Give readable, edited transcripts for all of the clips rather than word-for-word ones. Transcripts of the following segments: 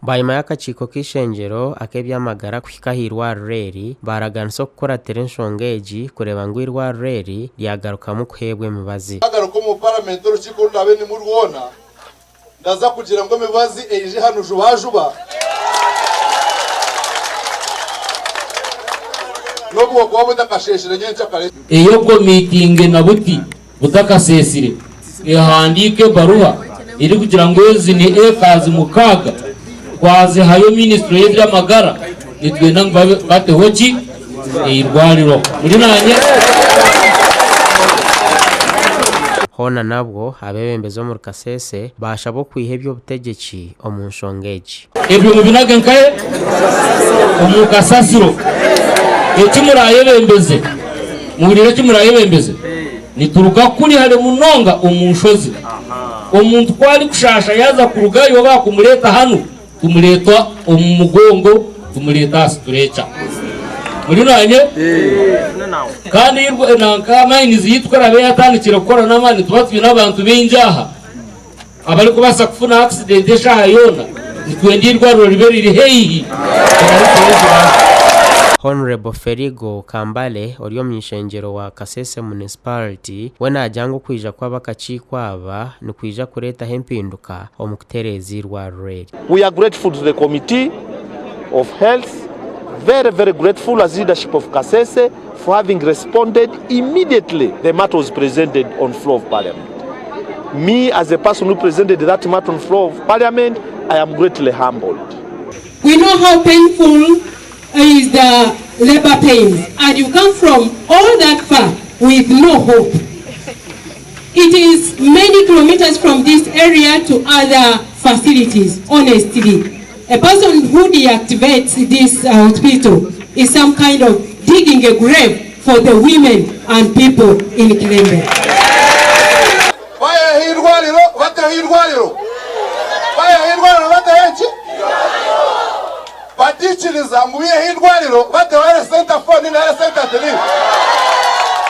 Bayima y'akaciko k'ishengyero akebyamagara kwikahirwa reri baraganso gukora Enshonga eji kureba ngo irwa reri ryagaruka kwebwe mibazi agaruka mu parliament urukiko ndabe ni murwona ndaza kugira ngo mibazi eje hano jubajuba nobugo kwa butakasheshire nyencha kare iyo go meeting na buti butakasesire ihandike baruha iri kugira ngo yozine ekazi mukaga kwaze hayo ministry y'amagara nitwenda ngo bate hoki irwariro muri nanye hona nabwo abebembezo mu Kasese bashabo kwihebyo butegeki Enshonga eji ebyo mubinaga nkaye omukasasiro ekimurayebembeze murire kimurayebembeze nituruka kuri hale munonga omunshozi omuntu kwali kushasha yaza kurugayo bakumuleta hano tumuleta omumugongo tumuleta siturecha muri nanye kandi nanka mines yitwara be yatandikira gukora namani tubatwi n'abantu benjaha abari kubasa kufuna accident eshaha yona nitwendirwa roriberi heyi. Honorable Ferigo Kambale oriyo mwishengyero wa Kasese municipality wena ajango kwija kwabakachikwa aba nukwija kureta hempinduka omukuterezi rwa reri. We are grateful to the committee of health, very grateful as leadership of Kasese for having responded immediately. The matter was presented on floor of parliament. Me as a person who presented that matter on floor of parliament, I am greatly humbled. We know how painful is the labor pains, and you come from all that far with no hope. It is many kilometers from this area to other facilities, honestly. A person who deactivates this hospital is some kind of digging a grave for the women and people in Kilembe.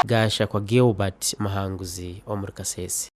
Gasha kwa Gilbert Mahanguzi omuri Kasese.